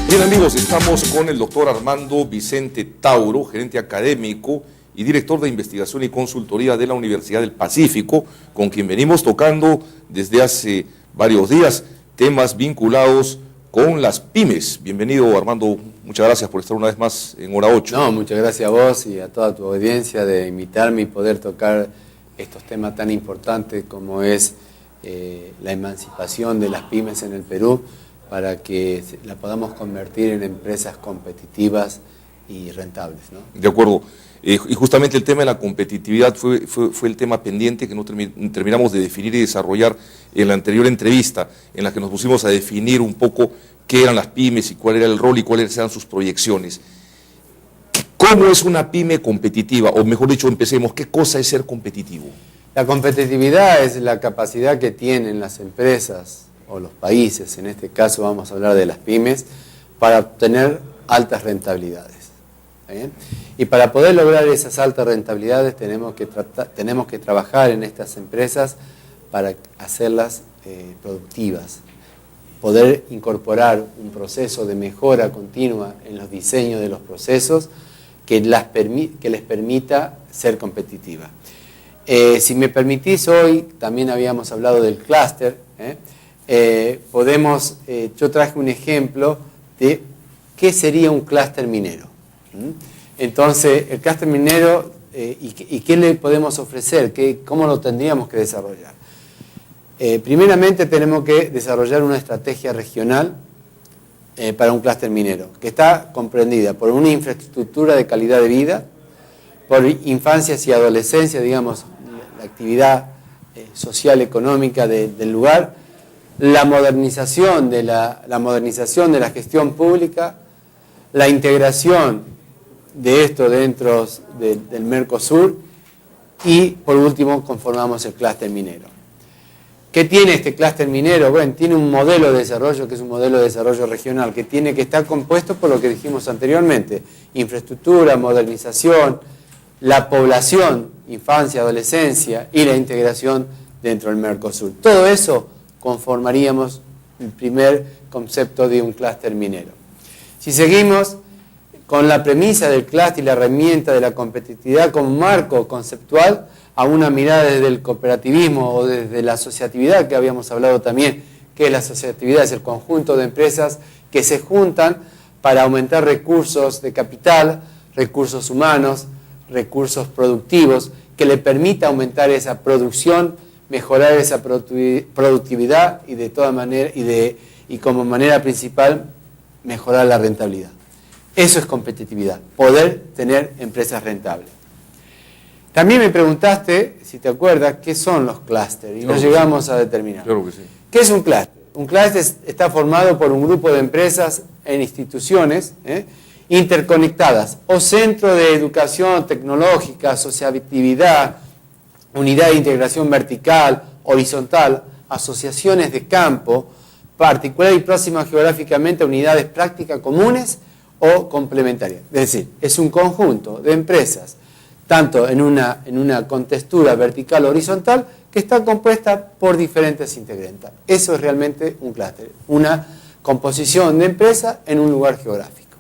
Bien amigos, estamos con el doctor Armando Vicente Tauro, gerente académico y director de investigación y consultoría de la Universidad del Pacífico, con quien venimos tocando desde hace varios días temas vinculados con las pymes. Bienvenido Armando, muchas gracias por estar una vez más en Hora 8. No, muchas gracias a vos y a toda tu audiencia de invitarme y poder tocar estos temas tan importantes como es la emancipación de las pymes en el Perú, para que la podamos convertir en empresas competitivas y rentables, ¿no? De acuerdo. Y justamente el tema de la competitividad fue el tema pendiente que no terminamos de definir y desarrollar en la anterior entrevista, en la que nos pusimos a definir un poco qué eran las pymes y cuál era el rol y cuáles eran sus proyecciones. ¿Cómo es una pyme competitiva? O mejor dicho, empecemos, ¿qué cosa es ser competitivo? La competitividad es la capacidad que tienen las empresas o los países, en este caso vamos a hablar de las pymes, para obtener altas rentabilidades. ¿Bien? Y para poder lograr esas altas rentabilidades tenemos que trabajar en estas empresas para hacerlas productivas, poder incorporar un proceso de mejora continua en los diseños de los procesos que les permita ser competitiva. Si me permitís, hoy también habíamos hablado del clúster. Yo traje un ejemplo de qué sería un clúster minero. Entonces, el clúster minero, ¿y qué le podemos ofrecer? ¿Cómo lo tendríamos que desarrollar? Primeramente tenemos que desarrollar una estrategia regional para un clúster minero, que está comprendida por una infraestructura de calidad de vida, por infancias y adolescencia, digamos, la actividad social, económica del lugar, la modernización de la gestión pública, la integración de esto dentro del Mercosur y, por último, conformamos el clúster minero. ¿Qué tiene este clúster minero? Bueno, tiene un modelo de desarrollo que es un modelo de desarrollo regional que tiene que estar compuesto por lo que dijimos anteriormente: infraestructura, modernización, la población, infancia, adolescencia y la integración dentro del Mercosur. Todo eso conformaríamos el primer concepto de un clúster minero. Si seguimos con la premisa del clúster y la herramienta de la competitividad como marco conceptual, a una mirada desde el cooperativismo o desde la asociatividad, que habíamos hablado también, que es la asociatividad, es el conjunto de empresas que se juntan para aumentar recursos de capital, recursos humanos, recursos productivos, que le permita aumentar esa producción, mejorar esa productividad y de toda manera y como manera principal mejorar la rentabilidad. Eso es competitividad, poder tener empresas rentables. También me preguntaste, si te acuerdas, qué son los clústeres y no llegamos a determinar. Claro que sí. ¿Qué es un clúster? Un clúster está formado por un grupo de empresas e instituciones interconectadas o centro de educación tecnológica, asociatividad, unidad de integración vertical, horizontal, asociaciones de campo, particular y próxima geográficamente a unidades prácticas comunes o complementarias. Es decir, es un conjunto de empresas, tanto en una contextura vertical o horizontal, que está compuesta por diferentes integrantes. Eso es realmente un clúster, una composición de empresa en un lugar geográfico,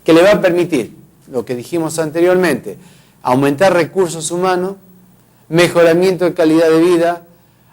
que le va a permitir, lo que dijimos anteriormente, aumentar recursos humanos, mejoramiento de calidad de vida,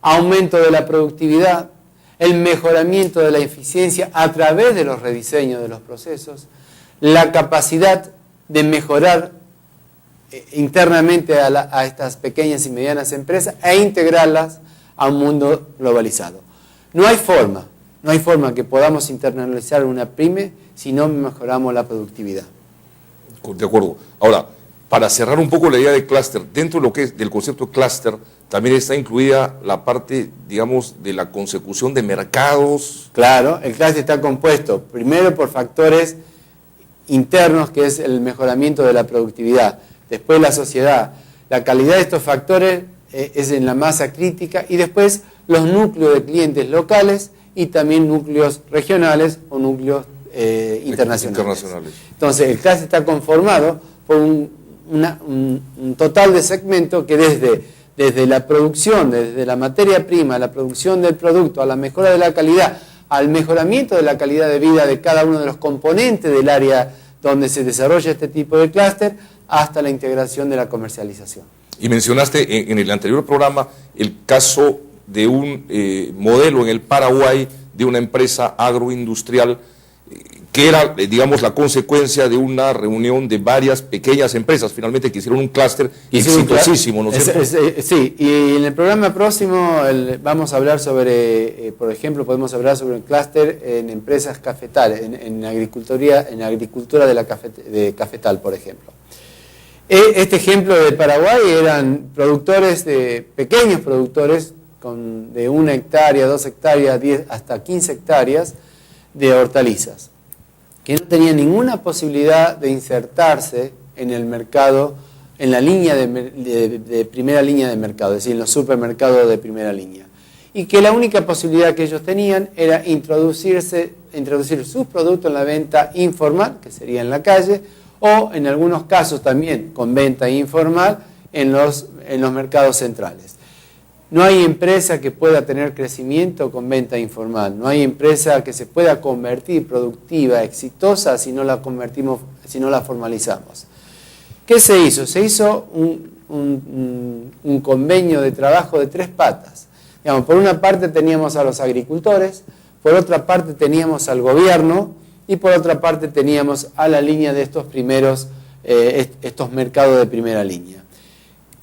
aumento de la productividad, el mejoramiento de la eficiencia a través de los rediseños de los procesos, la capacidad de mejorar internamente a estas pequeñas y medianas empresas e integrarlas a un mundo globalizado. No hay forma que podamos internalizar una pyme si no mejoramos la productividad. De acuerdo. Ahora, para cerrar un poco la idea de clúster, dentro de lo que es del concepto de clúster, también está incluida la parte, digamos, de la consecución de mercados. Claro, el clúster está compuesto primero por factores internos, que es el mejoramiento de la productividad, después la sociedad, la calidad de estos factores es en la masa crítica, y después los núcleos de clientes locales y también núcleos regionales o núcleos internacionales. Entonces, el clúster está conformado por un total de segmentos que desde la producción, desde la materia prima, la producción del producto, a la mejora de la calidad, al mejoramiento de la calidad de vida de cada uno de los componentes del área donde se desarrolla este tipo de clúster, hasta la integración de la comercialización. Y mencionaste en el anterior programa el caso de un modelo en el Paraguay de una empresa agroindustrial que era, digamos, la consecuencia de una reunión de varias pequeñas empresas, finalmente que hicieron un clúster exitosísimo, ¿no es cierto? Sí, y en el programa próximo vamos a hablar sobre, por ejemplo, podemos hablar sobre un clúster en empresas cafetales, en agricultura de cafetal, por ejemplo. Este ejemplo de Paraguay eran pequeños productores de 1 hectárea, 2 hectáreas, 10 hasta 15 hectáreas de hortalizas, que no tenían ninguna posibilidad de insertarse en el mercado, en la línea de primera línea de mercado, es decir, en los supermercados de primera línea. Y que la única posibilidad que ellos tenían era introducir sus productos en la venta informal, que sería en la calle, o en algunos casos también con venta informal en los mercados centrales. No hay empresa que pueda tener crecimiento con venta informal. No hay empresa que se pueda convertir productiva, exitosa, si no la formalizamos. ¿Qué se hizo? Se hizo un convenio de trabajo de 3 patas. Digamos, por una parte teníamos a los agricultores, por otra parte teníamos al gobierno y por otra parte teníamos a la línea de estos mercados de primera línea.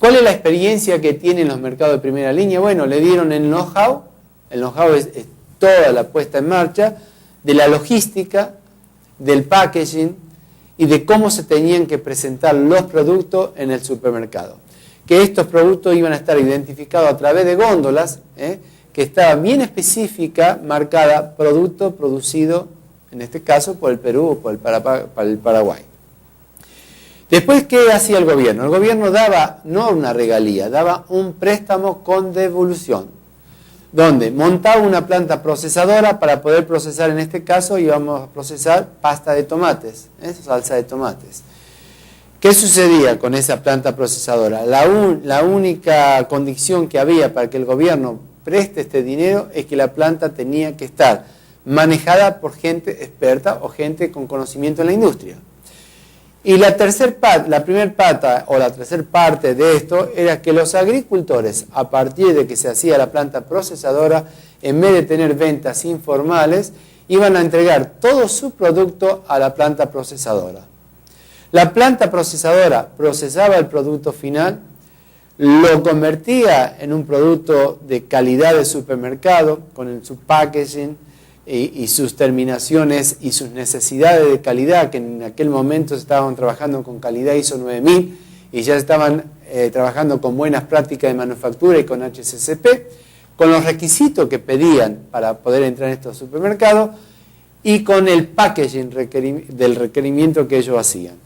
¿Cuál es la experiencia que tienen los mercados de primera línea? Bueno, le dieron el know-how. El know-how es toda la puesta en marcha de la logística, del packaging y de cómo se tenían que presentar los productos en el supermercado. Que estos productos iban a estar identificados a través de góndolas, que estaba bien específica, marcada, producto producido, en este caso, por el Perú o por el Paraguay. Después, ¿qué hacía el gobierno? El gobierno daba, no una regalía, daba un préstamo con devolución, donde montaba una planta procesadora para poder procesar, en este caso, íbamos a procesar pasta de tomates, salsa de tomates. ¿Qué sucedía con esa planta procesadora? La única condición que había para que el gobierno preste este dinero es que la planta tenía que estar manejada por gente experta o gente con conocimiento en la industria. Y la tercera parte de esto era que los agricultores, a partir de que se hacía la planta procesadora, en vez de tener ventas informales, iban a entregar todo su producto a la planta procesadora. La planta procesadora procesaba el producto final, lo convertía en un producto de calidad de supermercado, con su packaging, y sus terminaciones y sus necesidades de calidad, que en aquel momento estaban trabajando con calidad ISO 9000 y ya estaban trabajando con buenas prácticas de manufactura y con HACCP, con los requisitos que pedían para poder entrar en estos supermercados y con el packaging del requerimiento que ellos hacían.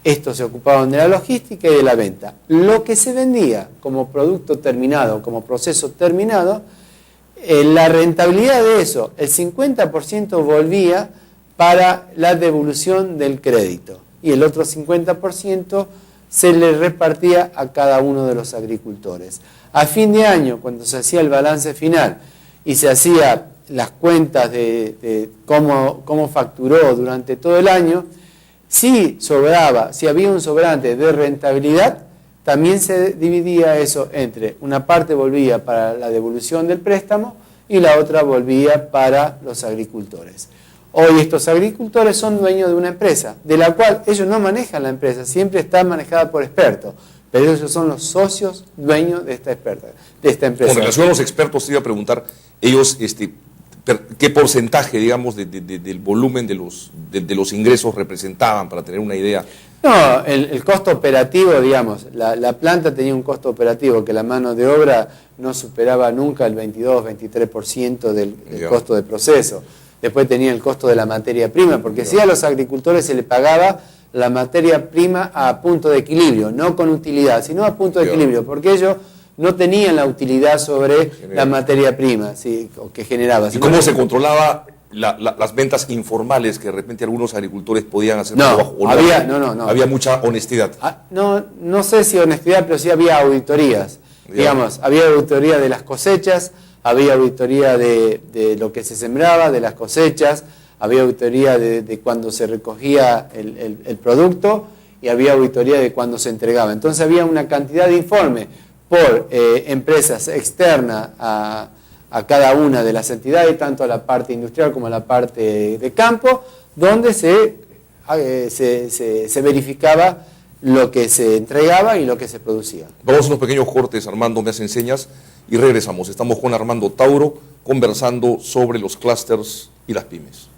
Estos se ocupaban de la logística y de la venta. Lo que se vendía como producto terminado, como proceso terminado, la rentabilidad de eso, el 50% volvía para la devolución del crédito y el otro 50% se le repartía a cada uno de los agricultores. A fin de año, cuando se hacía el balance final y se hacía las cuentas de cómo facturó durante todo el año, si había un sobrante de rentabilidad, también se dividía eso entre una parte volvía para la devolución del préstamo y la otra volvía para los agricultores. Hoy estos agricultores son dueños de una empresa, de la cual ellos no manejan la empresa, siempre está manejada por expertos, pero ellos son los socios dueños de esta empresa. Con relación a los expertos, te iba a preguntar, ellos, ¿qué porcentaje, digamos, del volumen de los ingresos representaban, para tener una idea? No, el costo operativo, digamos, la planta tenía un costo operativo que la mano de obra no superaba nunca el 22-23% del costo de proceso. Después tenía el costo de la materia prima, porque sí a los agricultores se les pagaba la materia prima a punto de equilibrio, no con utilidad, sino a punto de equilibrio, porque ellos no tenían la utilidad sobre la materia prima que generaba. ¿Y cómo se controlaba las ventas informales que de repente algunos agricultores podían hacer? Había mucha honestidad. No sé si honestidad, pero sí había auditorías. Digamos, había auditoría de las cosechas, había auditoría de lo que se sembraba, de las cosechas, había auditoría de cuando se recogía el producto y había auditoría de cuando se entregaba. Entonces había una cantidad de informes por empresas externas a cada una de las entidades, tanto a la parte industrial como a la parte de campo, donde se verificaba lo que se entregaba y lo que se producía. Vamos a unos pequeños cortes, Armando, me hace señas, y regresamos. Estamos con Armando Tauro conversando sobre los clústeres y las pymes.